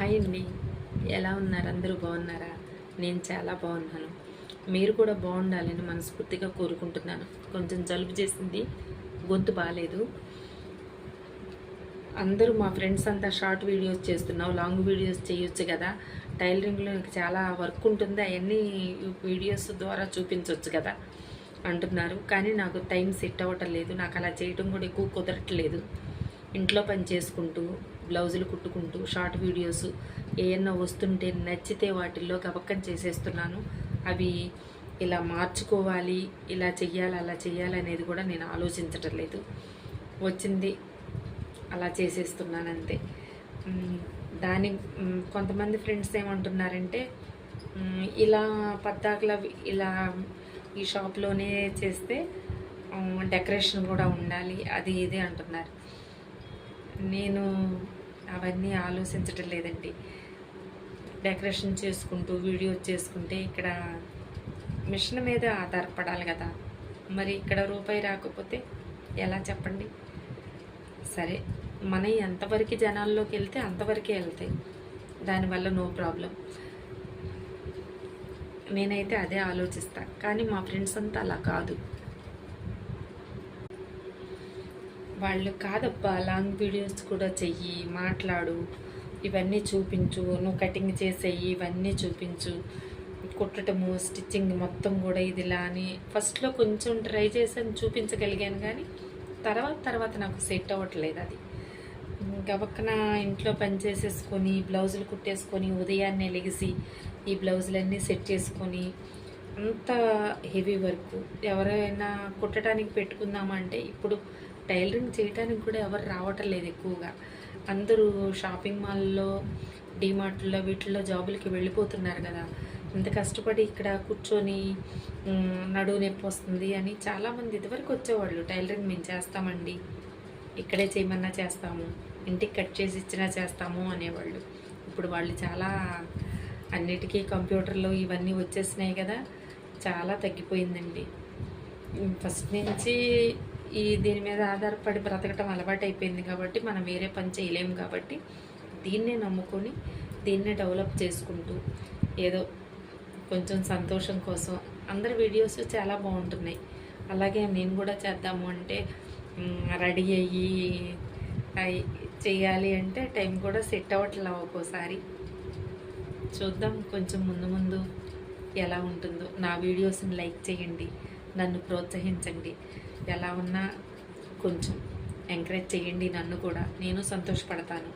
Hi అండి, ఎలా ఉన్నారు? అందరూ బాగున్నారా? నేను చాలా బాగున్నాను. మీరు కూడా బాగుండాలని మనస్ఫూర్తిగా కోరుకుంటున్నాను. కొంచెం జలుబు చేసింది, గొంతు బాగాలేదు. అందరూ మా ఫ్రెండ్స్ అంతా షార్ట్ వీడియోస్ చేస్తున్నావు, లాంగ్ వీడియోస్ చేయొచ్చు కదా, టైలరింగ్లో చాలా వర్క్ ఉంటుంది, అవన్నీ వీడియోస్ ద్వారా చూపించవచ్చు కదా అంటున్నారు. కానీ నాకు టైం సెట్ అవ్వటం లేదు. నాకు అలా చేయటం కూడా ఎక్కువ కుదరట్లేదు. ఇంట్లో పని చేసుకుంటూ, బ్లౌజులు కుట్టుకుంటూ, షార్ట్ వీడియోస్ ఏమన్నా వస్తుంటే నచ్చితే వాటిల్లో గబక్కన చేసేస్తున్నాను. అవి ఇలా మార్చుకోవాలి, ఇలా చెయ్యాలి, అలా చెయ్యాలి అనేది కూడా నేను ఆలోచించటం లేదు. వచ్చింది అలా చేసేస్తున్నాను అంతే. దాని కొంతమంది ఫ్రెండ్స్ ఏమంటున్నారంటే, ఇలా పద్దాకలా ఇలా ఈ షాప్లోనే చేస్తే డెకరేషన్ కూడా ఉండాలి, అది ఇది అంటున్నారు. నేను అవన్నీ ఆలోచించటం లేదండి. డెకరేషన్ చేసుకుంటూ వీడియో చేసుకుంటే ఇక్కడ మిషన్ మీద ఆధారపడాలి కదా, మరి ఇక్కడ రూపాయి రాకపోతే ఎలా చెప్పండి? సరే, మన ఎంతవరకు జనాల్లోకి వెళ్తే అంతవరకే వెళ్తాయి, దానివల్ల నో ప్రాబ్లం. నేనైతే అదే ఆలోచిస్తాను. కానీ మా ఫ్రెండ్స్ అంతా అలా కాదు. వాళ్ళు కాదబ్బా, లాంగ్ వీడియోస్ కూడా చెయ్యి, మాట్లాడు, ఇవన్నీ చూపించు, నువ్వు కటింగ్ చేసేయి, ఇవన్నీ చూపించు, కుట్టటము, స్టిచ్చింగ్ మొత్తం కూడా ఇదిలా అని ఫస్ట్లో కొంచెం ట్రై చేసాను, చూపించగలిగాను. కానీ తర్వాత నాకు సెట్ అవ్వట్లేదు. అది గబక్కన ఇంట్లో పని చేసేసుకొని బ్లౌజులు కుట్టేసుకొని ఉదయాన్నే లెగిసి ఈ బ్లౌజులన్నీ సెట్ చేసుకొని అంత హెవీ వర్క్ ఎవరైనా కుట్టడానికి పెట్టుకుందామంటే ఇప్పుడు టైలరింగ్ చేయడానికి కూడా ఎవరు రావటం లేదు ఎక్కువగా. అందరూ షాపింగ్ మాల్లో, డిమార్ట్లో వీటిల్లో జాబులకి వెళ్ళిపోతున్నారు కదా. ఇంత కష్టపడి ఇక్కడ కూర్చొని నడువు నొప్పి వస్తుంది అని చాలామంది ఇదివరకు వచ్చేవాళ్ళు, టైలరింగ్ మేము చేస్తామండి, ఇక్కడే చేయమన్నా చేస్తాము, ఇంటికి కట్ చేసి ఇచ్చినా చేస్తాము అనేవాళ్ళు. ఇప్పుడు వాళ్ళు చాలా అన్నిటికీ కంప్యూటర్లో ఇవన్నీ వచ్చేసినాయి కదా, చాలా తగ్గిపోయిందండి. ఫస్ట్ నుంచి దీని మీద ఆధారపడి బ్రతకటం అలవాటు అయిపోయింది కాబట్టి మనం వేరే పని చేయలేము. కాబట్టి దీన్నే నమ్ముకొని దీన్నే డెవలప్ చేసుకుంటూ ఏదో కొంచెం సంతోషం కోసం అందరి వీడియోస్ చాలా బాగుంటున్నాయి. అలాగే నేను కూడా చేద్దాము అంటే రెడీ అయ్యి చేయాలి అంటే టైం కూడా సెట్ అవ్వట్లేదు ఒక్కోసారి. చూద్దాం కొంచెం ముందు ఎలా ఉంటుందో. నా వీడియోస్ని లైక్ చేయండి, నన్ను ప్రోత్సహించండి. ఎలా ఉన్నా కొంచెం ఎంకరేజ్ చేయండి నన్ను కూడా, నేను సంతోషపడతాను.